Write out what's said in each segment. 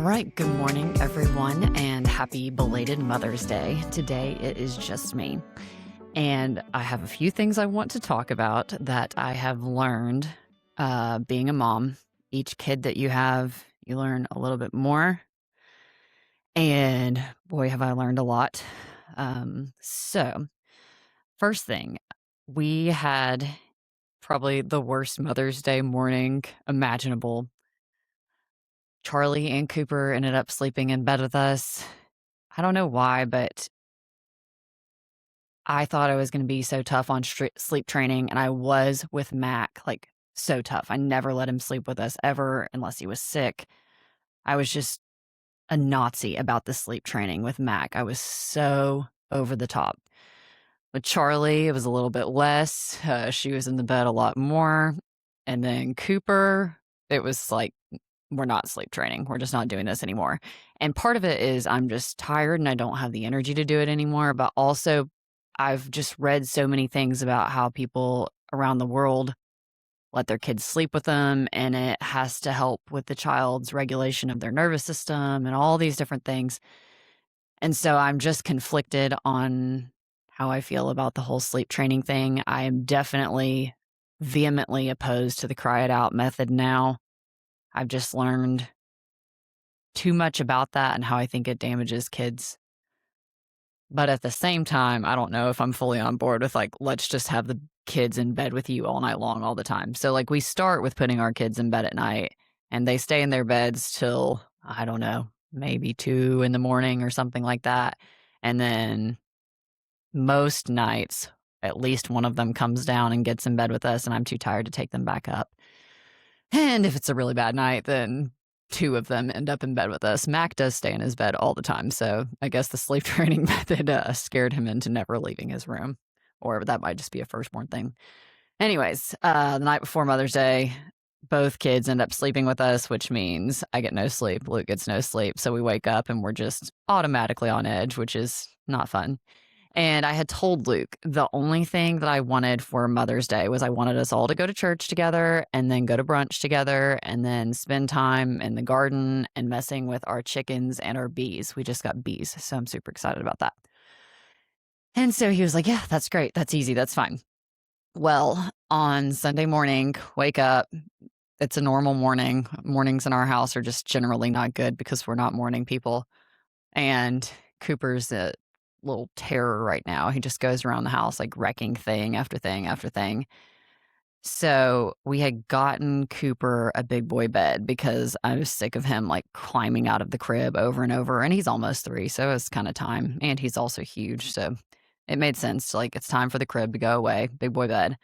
right, good morning, everyone, and happy belated Mother's Day. Today it is just me. And I have a few things I want to talk about that I have learned being a mom. Each kid that you have, you learn a little bit more. And boy, have I learned a lot. So, first thing, we had probably the worst Mother's Day morning imaginable. Charlie and Cooper ended up sleeping in bed with us. I don't know why, but I thought I was gonna be so tough on sleep training, and I was with Mac, like, so tough. I never let him sleep with us ever unless he was sick. I was just a Nazi about the sleep training with Mac. I was so over the top. With Charlie, it was a little bit less. She was in the bed a lot more. And then Cooper, it was like, we're not sleep training. We're just not doing this anymore. And part of it is I'm just tired and I don't have the energy to do it anymore. But also, I've just read so many things about how people around the world let their kids sleep with them, and it has to help with the child's regulation of their nervous system and all these different things. And so I'm just conflicted on how I feel about the whole sleep training thing. I am definitely vehemently opposed to the cry it out method now. I've just learned too much about that and how I think it damages kids. But at the same time, I don't know if I'm fully on board with like, let's just have the kids in bed with you all night long, all the time. So, like, we start with putting our kids in bed at night and they stay in their beds till, I don't know, maybe 2 in the morning or something like that. And then most nights, at least one of them comes down and gets in bed with us, and I'm too tired to take them back up. And if it's a really bad night, then 2 of them end up in bed with us. Mac does stay in his bed all the time, so I guess the sleep training method scared him into never leaving his room, or that might just be a firstborn thing. Anyways, the night before Mother's Day, both kids end up sleeping with us, which means I get no sleep, Luke gets no sleep, so we wake up and we're just automatically on edge, which is not fun. And I had told Luke the only thing that I wanted for Mother's Day was I wanted us all to go to church together and then go to brunch together and then spend time in the garden and messing with our chickens and our bees. We just got bees, so I'm super excited about that. And so he was like, yeah, that's great. That's easy. That's fine. Well, on Sunday morning, wake up. It's a normal morning. Mornings in our house are just generally not good because we're not morning people. And Cooper's a little terror right now. He just goes around the house like wrecking thing after thing after thing. So we had gotten Cooper a big boy bed because I was sick of him like climbing out of the crib over and over. And he's almost 3, so it's kind of time. And he's also huge. So it made sense to like, it's time for the crib to go away, big boy bed.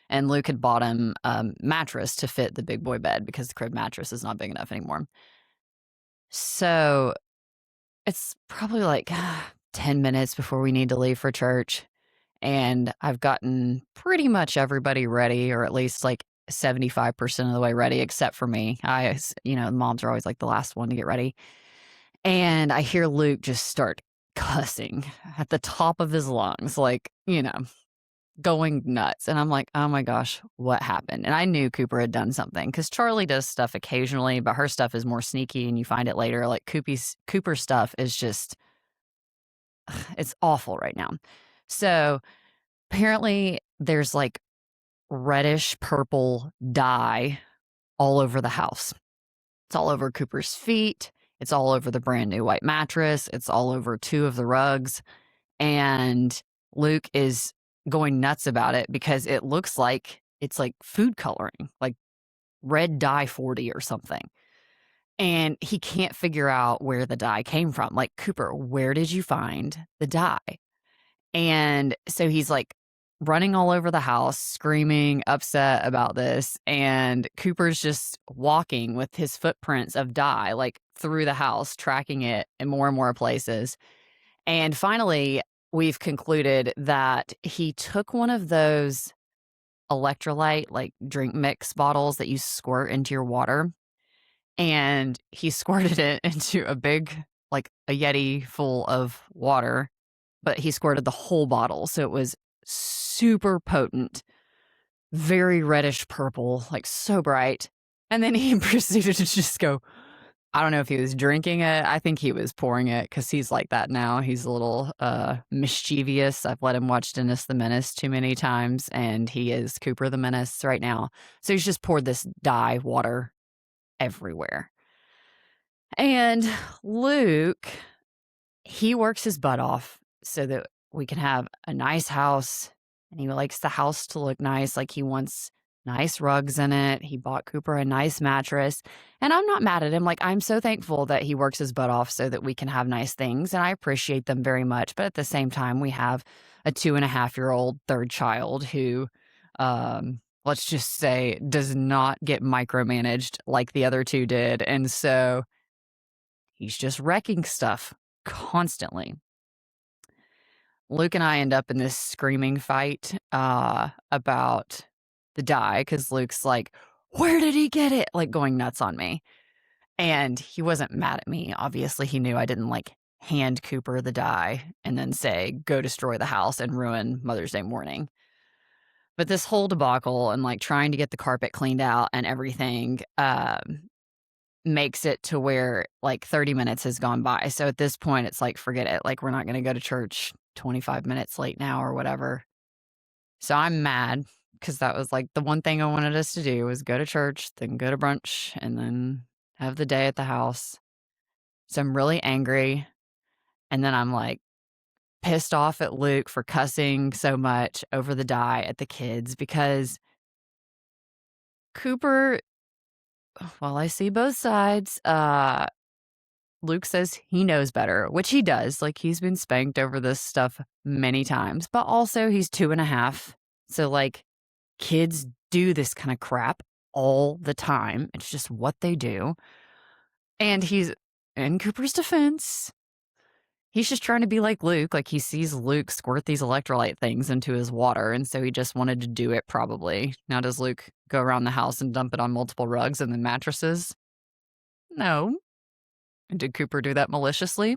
And Luke had bought him a mattress to fit the big boy bed because the crib mattress is not big enough anymore. So it's probably like 10 minutes before we need to leave for church. And I've gotten pretty much everybody ready, or at least like 75% of the way ready, except for me. Moms are always like the last one to get ready. And I hear Luke just start cussing at the top of his lungs, like, going nuts. And I'm like, oh my gosh, what happened? And I knew Cooper had done something because Charlie does stuff occasionally, but her stuff is more sneaky and you find it later. Like Cooper's stuff is just, it's awful right now. So apparently there's like reddish purple dye all over the house. It's all over Cooper's feet. It's all over the brand new white mattress. It's all over 2 of the rugs. And Luke is going nuts about it because it looks like it's like food coloring, like red dye 40 or something. And he can't figure out where the dye came from. Like, Cooper, where did you find the dye? And so he's like running all over the house, screaming, upset about this. And Cooper's just walking with his footprints of dye, like through the house, tracking it in more and more places. And finally, we've concluded that he took one of those electrolyte, like drink mix bottles that you squirt into your water. And he squirted it into a big, like a Yeti full of water, but he squirted the whole bottle. So it was super potent, very reddish purple, like so bright. And then he proceeded to just go I don't know if he was drinking it. I think he was pouring it because he's like that now. He's a little mischievous. I've let him watch Dennis the Menace too many times, and he is Cooper the Menace right now. So he's just poured this dye water everywhere. And Luke, he works his butt off so that we can have a nice house, and he likes the house to look nice. Like, he wants nice rugs in it. He bought Cooper a nice mattress, and I'm not mad at him. Like, I'm so thankful that he works his butt off so that we can have nice things, and I appreciate them very much. But at the same time, we have a 2.5-year-old third child who, let's just say, does not get micromanaged like the other two did. And so he's just wrecking stuff constantly. Luke and I end up in this screaming fight about the dye because Luke's like, "Where did he get it?" Like, going nuts on me. And he wasn't mad at me. Obviously, he knew I didn't like hand Cooper the dye and then say, "Go destroy the house and ruin Mother's Day morning." But this whole debacle and like trying to get the carpet cleaned out and everything makes it to where like 30 minutes has gone by. So at this point, it's like, forget it. Like, we're not going to go to church 25 minutes late now or whatever. So I'm mad because that was like the one thing I wanted us to do was go to church, then go to brunch, and then have the day at the house. So I'm really angry. And then I'm like pissed off at Luke for cussing so much over the dye at the kids because Cooper, well, I see both sides. Luke says he knows better, which he does. Like, he's been spanked over this stuff many times, but also he's 2.5. So, like, kids do this kind of crap all the time. It's just what they do. And he's, in Cooper's defense, he's just trying to be like Luke. Like, he sees Luke squirt these electrolyte things into his water, and so he just wanted to do it probably. Now, does Luke go around the house and dump it on multiple rugs and then mattresses? No. And did Cooper do that maliciously?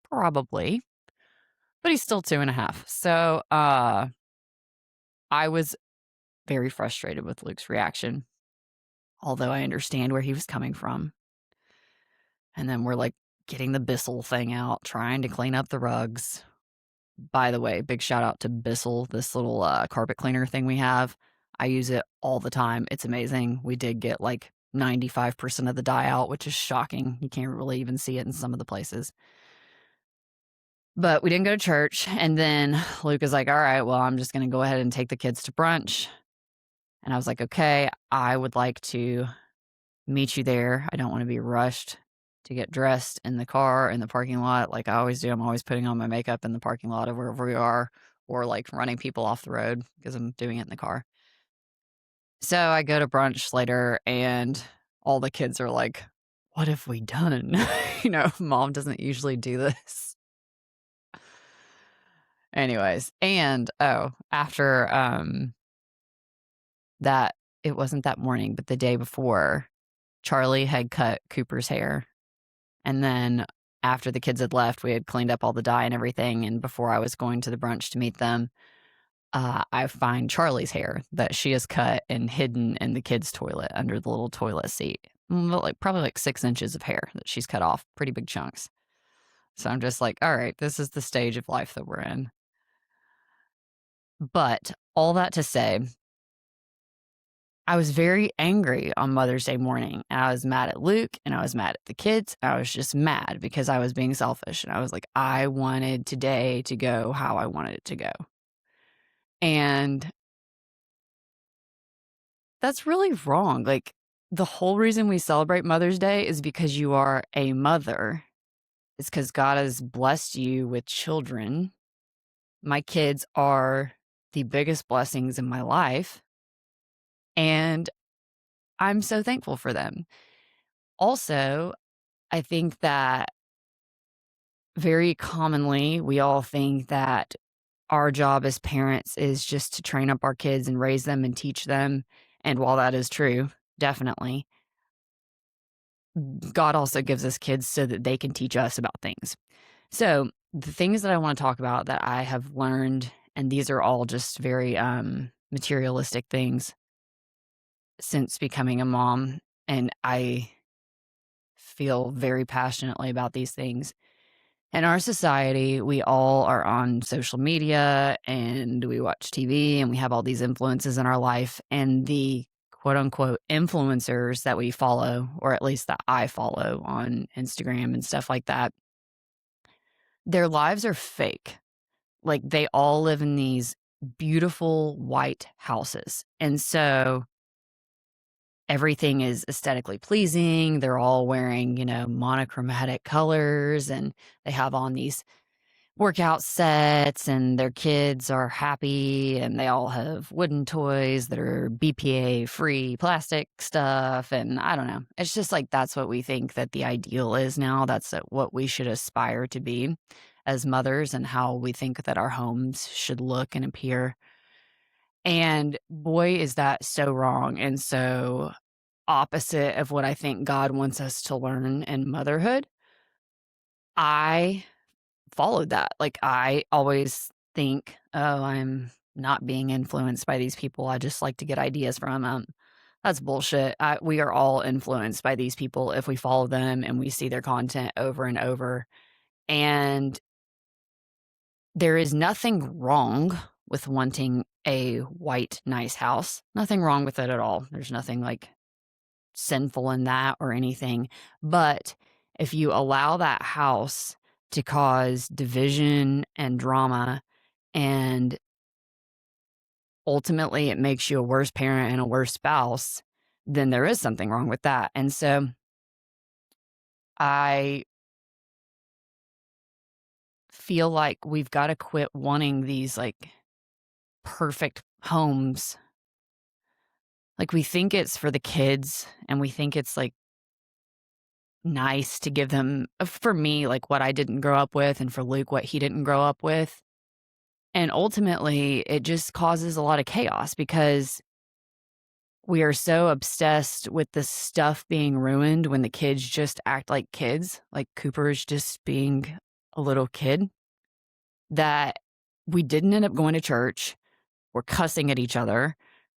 Probably. But he's still 2.5. So I was very frustrated with Luke's reaction, although I understand where he was coming from. And then we're like getting the Bissell thing out, trying to clean up the rugs. By the way, big shout out to Bissell, this little carpet cleaner thing we have. I use it all the time. It's amazing. We did get like 95% of the dye out, which is shocking. You can't really even see it in some of the places. But we didn't go to church. And then Luke is like, all right, well, I'm just going to go ahead and take the kids to brunch. And I was like, okay, I would like to meet you there. I don't want to be rushed to get dressed in the car in the parking lot like I always do. I'm always putting on my makeup in the parking lot of wherever we are, or like running people off the road because I'm doing it in the car. So I go to brunch later and all the kids are like, what have we done? Mom doesn't usually do this. Anyways, and after that, it wasn't that morning, but the day before, Charlie had cut Cooper's hair. And then after the kids had left, we had cleaned up all the dye and everything. And before I was going to the brunch to meet them, I find Charlie's hair that she has cut and hidden in the kids' toilet under the little toilet seat. Probably like 6 inches of hair that she's cut off, pretty big chunks. So I'm just like, all right, this is the stage of life that we're in. But all that to say, I was very angry on Mother's Day morning. And I was mad at Luke and I was mad at the kids. I was just mad because I was being selfish. And I was like, I wanted today to go how I wanted it to go. And that's really wrong. Like, the whole reason we celebrate Mother's Day is because you are a mother. It's because God has blessed you with children. My kids are the biggest blessings in my life. And I'm so thankful for them. Also, I think that very commonly we all think that our job as parents is just to train up our kids and raise them and teach them. And while that is true, definitely, God also gives us kids so that they can teach us about things. So the things that I want to talk about that I have learned, and these are all just very materialistic things since becoming a mom. And I feel very passionately about these things. In our society, we all are on social media and we watch TV and we have all these influences in our life. And the quote unquote influencers that we follow, or at least that I follow on Instagram and stuff like that, their lives are fake. Like they all live in these beautiful white houses. And so everything is aesthetically pleasing. They're all wearing, monochromatic colors and they have on these workout sets and their kids are happy and they all have wooden toys that are BPA free plastic stuff. And I don't know. It's just like that's what we think that the ideal is now. That's what we should aspire to be as mothers and how we think that our homes should look and appear. And boy, is that so wrong and so opposite of what I think God wants us to learn in motherhood. I followed that. Like, I always think, "Oh, I'm not being influenced by these people. I just like to get ideas from them." That's bullshit. We are all influenced by these people if we follow them and we see their content over and over. And there is nothing wrong with wanting a white, nice house. Nothing wrong with it at all. There's nothing like sinful in that or anything. But if you allow that house to cause division and drama, and ultimately it makes you a worse parent and a worse spouse, then there is something wrong with that. And so I feel like we've got to quit wanting these like perfect homes. Like we think it's for the kids and we think it's like nice to give them, for me, like what I didn't grow up with, and for Luke, what he didn't grow up with. And ultimately, it just causes a lot of chaos because we are so obsessed with the stuff being ruined when the kids just act like kids, like Cooper is just being a little kid, that we didn't end up going to church. We're cussing at each other.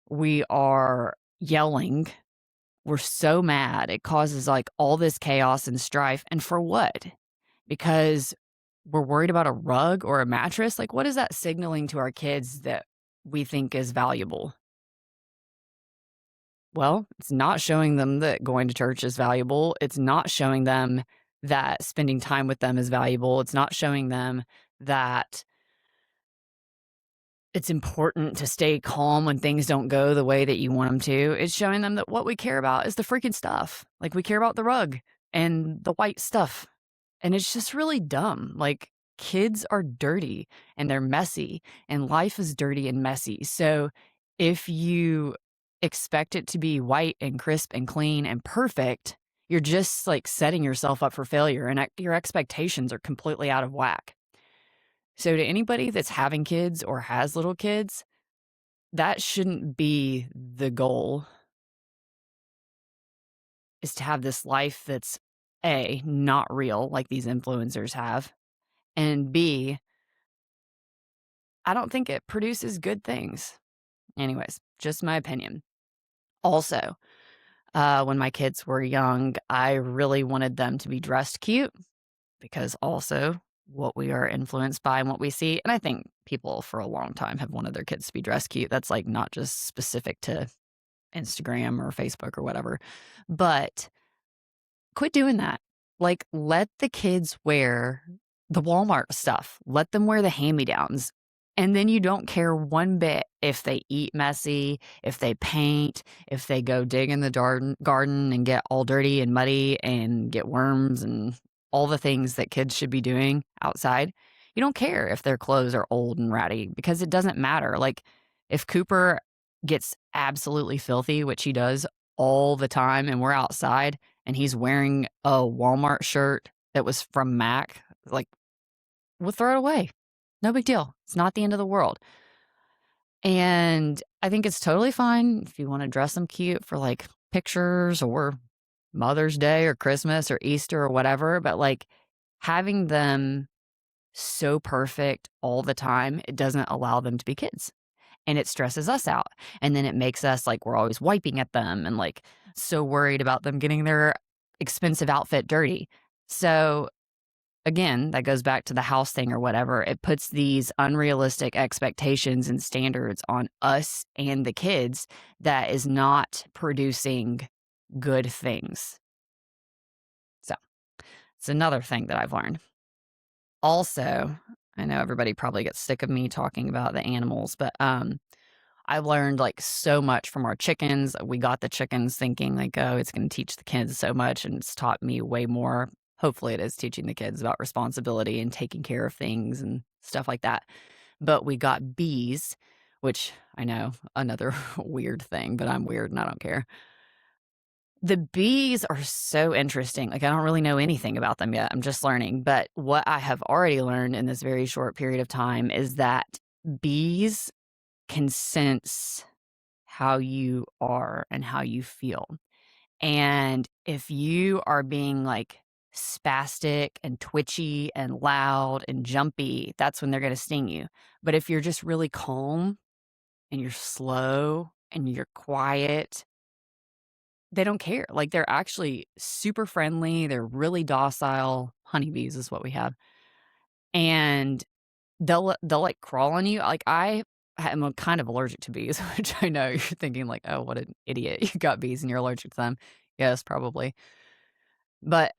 We are yelling. We're so mad. It causes like all this chaos and strife. And for what? Because we're worried about a rug or a mattress. Like, what is that signaling to our kids that we think is valuable? Well, it's not showing them that going to church is valuable. It's not showing them that spending time with them is valuable. It's not showing them that it's important to stay calm when things don't go the way that you want them to. It's showing them that what we care about is the freaking stuff. Like we care about the rug and the white stuff. And it's just really dumb. Like kids are dirty and they're messy and life is dirty and messy. So if you expect it to be white and crisp and clean and perfect, you're just like setting yourself up for failure and your expectations are completely out of whack. So to anybody that's having kids or has little kids, that shouldn't be the goal, is to have this life that's A, not real like these influencers have, and B, I don't think it produces good things. Anyways, just my opinion. Also, when my kids were young, I really wanted them to be dressed cute because also what we are influenced by and what we see. And I think people for a long time have wanted their kids to be dressed cute. That's like not just specific to Instagram or Facebook or whatever, but quit doing that. Like, let the kids wear the Walmart stuff. Let them wear the hand-me-downs. And then you don't care one bit if they eat messy, if they paint, if they go dig in the garden and get all dirty and muddy and get worms and all the things that kids should be doing outside. You don't care if their clothes are old and ratty because it doesn't matter. Like, if Cooper gets absolutely filthy, which he does all the time, and we're outside and he's wearing a Walmart shirt that was from Mac, like, we'll throw it away. No big deal. It's not the end of the world. And I think it's totally fine if you want to dress them cute for like pictures or Mother's Day or Christmas or Easter or whatever. But like having them so perfect all the time, it doesn't allow them to be kids. And it stresses us out. And then it makes us like we're always wiping at them and like so worried about them getting their expensive outfit dirty. So again, that goes back to the house thing or whatever. It puts these unrealistic expectations and standards on us and the kids that is not producing good things. So it's another thing that I've learned. Also, I know everybody probably gets sick of me talking about the animals, but I've learned like so much from our chickens. We got the chickens thinking like, oh, it's going to teach the kids so much, and it's taught me way more. Hopefully, it is teaching the kids about responsibility and taking care of things and stuff like that. But we got bees, which I know another weird thing, but I'm weird and I don't care. The bees are so interesting. Like, I don't really know anything about them yet. I'm just learning. But what I have already learned in this very short period of time is that bees can sense how you are and how you feel. And if you are being like spastic and twitchy and loud and jumpy, that's when they're going to sting you. But if you're just really calm and you're slow and you're quiet, they don't care. Like, they're actually super friendly. They're really docile. Honeybees is what we have. And they'll like crawl on you. Like, I am kind of allergic to bees, which I know you're thinking like, oh, what an idiot. You got bees and you're allergic to them. Yes, probably. But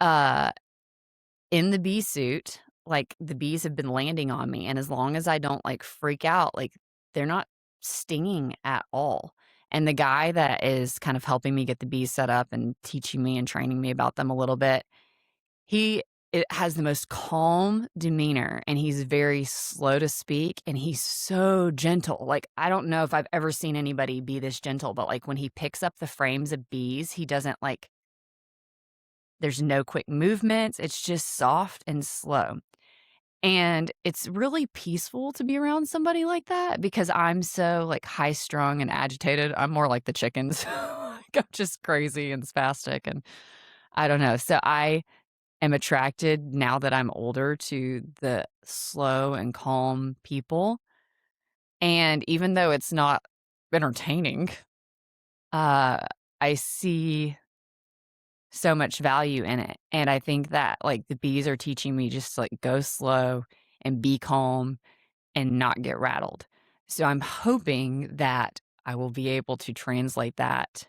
in the bee suit, like, the bees have been landing on me, and as long as I don't like freak out, like, they're not stinging at all. And the guy that is kind of helping me get the bees set up and teaching me and training me about them a little bit, he it has the most calm demeanor, and he's very slow to speak, and he's so gentle. Like, I don't know if I've ever seen anybody be this gentle, but like when he picks up the frames of bees, he doesn't like there's no quick movements. It's just soft and slow. And it's really peaceful to be around somebody like that because I'm so like high strung and agitated. I'm more like the chickens. Like, I'm just crazy and spastic, and I don't know. So I am attracted now that I'm older to the slow and calm people. And even though it's not entertaining, uh, I see so much value in it. And I think that like the bees are teaching me just to, like, go slow and be calm and not get rattled. So I'm hoping that I will be able to translate that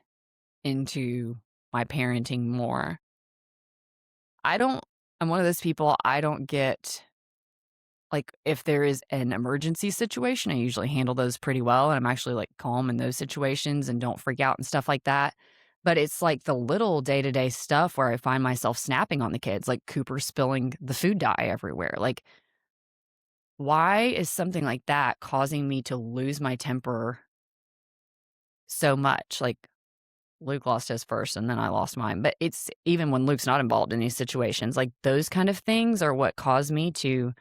into my parenting more. I don't I'm one of those people, I don't get like, if there is an emergency situation, I usually handle those pretty well, and I'm actually, like, calm in those situations and don't freak out and stuff like that. But it's, like, the little day-to-day stuff where I find myself snapping on the kids, like Cooper spilling the food dye everywhere. Like, why is something like that causing me to lose my temper so much? Like, Luke lost his first, and then I lost mine. But it's even when Luke's not involved in these situations, like, those kind of things are what cause me to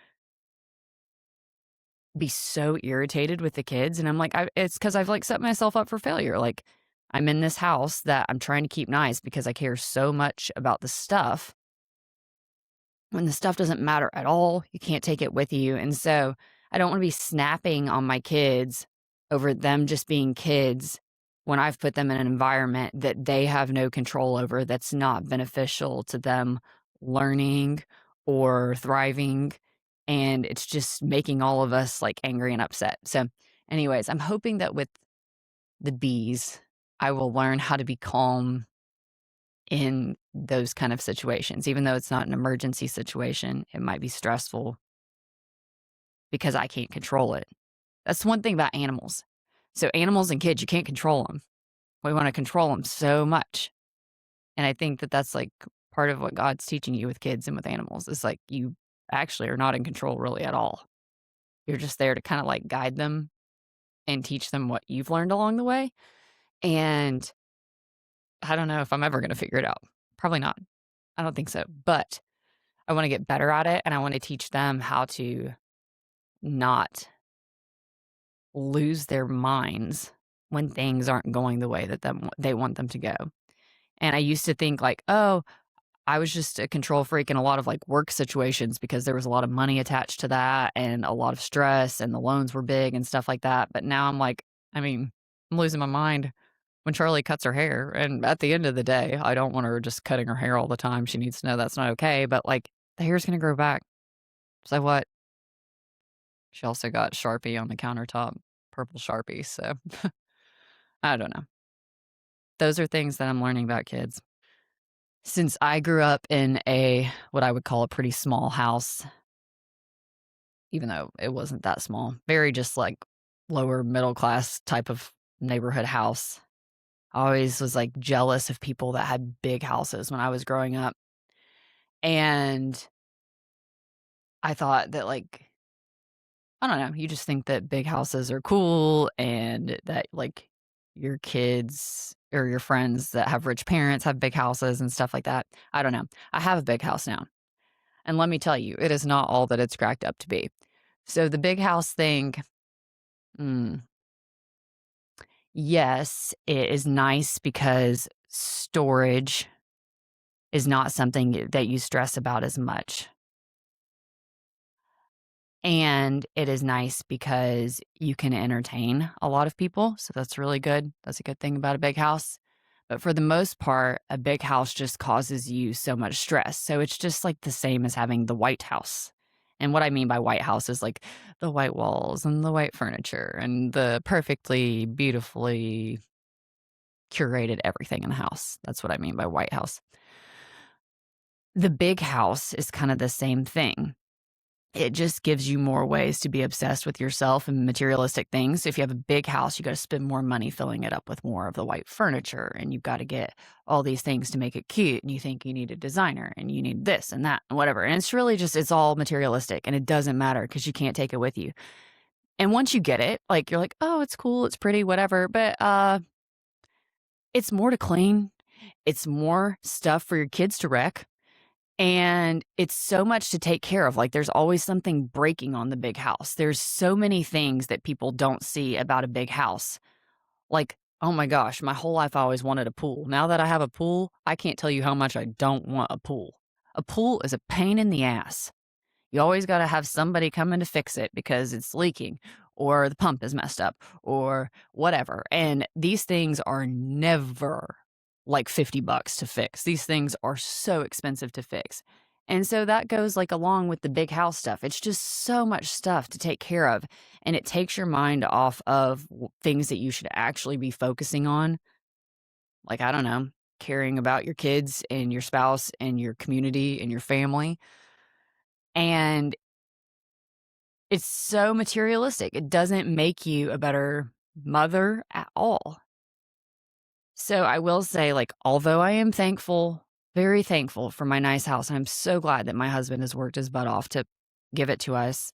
be so irritated with the kids, and I'm like, it's because 'cause I've, like, set myself up for failure. Like, I'm in this house that I'm trying to keep nice because I care so much about the stuff. When the stuff doesn't matter at all, you can't take it with you, and so I don't wanna be snapping on my kids over them just being kids when I've put them in an environment that they have no control over, that's not beneficial to them learning or thriving, and it's just making all of us, like, angry and upset. So, anyways, I'm hoping that with the bees, I will learn how to be calm in those kind of situations. Even though it's not an emergency situation, it might be stressful because I can't control it. That's one thing about animals. So animals and kids, you can't control them. We wanna control them so much, and I think that that's, like, part of what God's teaching you with kids and with animals is, like, you actually are not in control really at all. You're just there to kinda, like, guide them and teach them what you've learned along the way, and I don't know if I'm ever gonna figure it out. Probably not. I don't think so, but I wanna get better at it, and I wanna teach them how to not lose their minds when things aren't going the way that they want them to go. And I used to think like, "Oh, I was just a control freak in a lot of, like, work situations because there was a lot of money attached to that and a lot of stress and the loans were big and stuff like that." But now I'm like, I mean, I'm losing my mind when Charlie cuts her hair. And at the end of the day, I don't want her just cutting her hair all the time. She needs to know that's not okay. But like the hair's going to grow back. So what? She also got Sharpie on the countertop, purple Sharpie. So I don't know. Those are things that I'm learning about kids. Since I grew up in what I would call a pretty small house, even though it wasn't that small, very just like lower middle class type of neighborhood house. I always was like jealous of people that had big houses when I was growing up. And I thought that, like, I don't know, you just think that big houses are cool and that like your kids or your friends that have rich parents have big houses and stuff like that. I don't know. I have a big house now. And let me tell you, it is not all that it's cracked up to be. So the big house thing, mm, yes, it is nice because storage is not something that you stress about as much. And it is nice because you can entertain a lot of people. So that's really good. That's a good thing about a big house. But for the most part, a big house just causes you so much stress. So it's just like the same as having the White House. And what I mean by White House is like the white walls and the white furniture and the perfectly, beautifully curated everything in the house. That's what I mean by White House. The big house is kind of the same thing. It just gives you more ways to be obsessed with yourself and materialistic things. If you have a big house, you got to spend more money filling it up with more of the white furniture, and you've got to get all these things to make it cute. And you think you need a designer and you need this and that and whatever. And it's really just, it's all materialistic and it doesn't matter because you can't take it with you. And once you get it, like you're like, oh, it's cool, it's pretty, whatever. But it's more to clean. It's more stuff for your kids to wreck. And it's so much to take care of. Like there's always something breaking on the big house. There's so many things that people don't see about a big house. Like, oh my gosh, my whole life I always wanted a pool. Now that I have a pool, I can't tell you how much I don't want a pool. A pool is a pain in the ass. You always got to have somebody come in to fix it because it's leaking or the pump is messed up or whatever. And these things are never like $50 to fix. These things are so expensive to fix. And so that goes like along with the big house stuff. It's just so much stuff to take care of. And it takes your mind off of things that you should actually be focusing on. Like, I don't know, caring about your kids and your spouse and your community and your family. And it's so materialistic. It doesn't make you a better mother at all. So I will say, like, although I am thankful, very thankful for my nice house, and I'm so glad that my husband has worked his butt off to give it to us.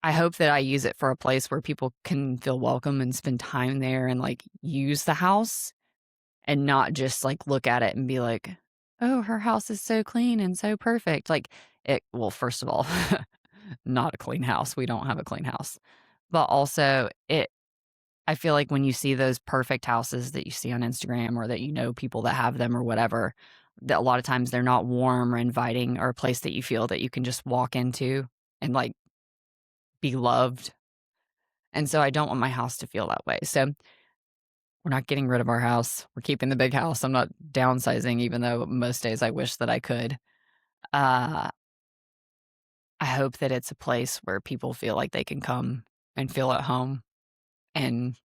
I hope that I use it for a place where people can feel welcome and spend time there and like use the house and not just like look at it and be like, oh, her house is so clean and so perfect. Like well, first of all, not a clean house. We don't have a clean house. But also I feel like when you see those perfect houses that you see on Instagram or that you know people that have them or whatever, that a lot of times they're not warm or inviting or a place that you feel that you can just walk into and like be loved. And so I don't want my house to feel that way. So we're not getting rid of our house. We're keeping the big house. I'm not downsizing, even though most days I wish that I could. Uh, I hope that it's a place where people feel like they can come and feel at home and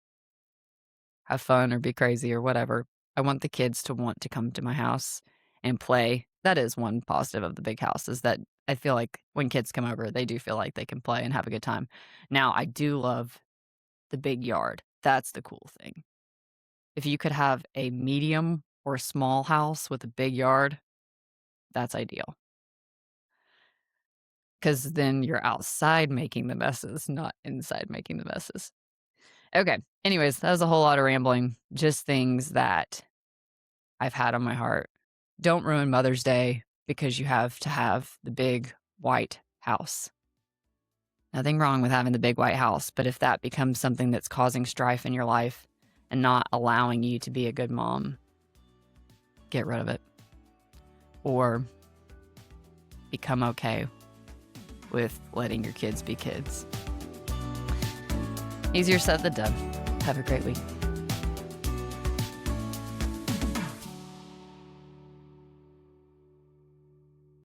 have fun or be crazy or whatever. I want the kids to want to come to my house and play. That is one positive of the big house, is that I feel like when kids come over, they do feel like they can play and have a good time. Now, I do love the big yard. That's the cool thing. If you could have a medium or small house with a big yard, that's ideal. Because then you're outside making the messes, not inside making the messes. Okay. Anyways, that was a whole lot of rambling. Just things that I've had on my heart. Don't ruin Mother's Day because you have to have the big white house. Nothing wrong with having the big white house, but if that becomes something that's causing strife in your life and not allowing you to be a good mom, get rid of it. Or become okay with letting your kids be kids. Easier said than done. Have a great week.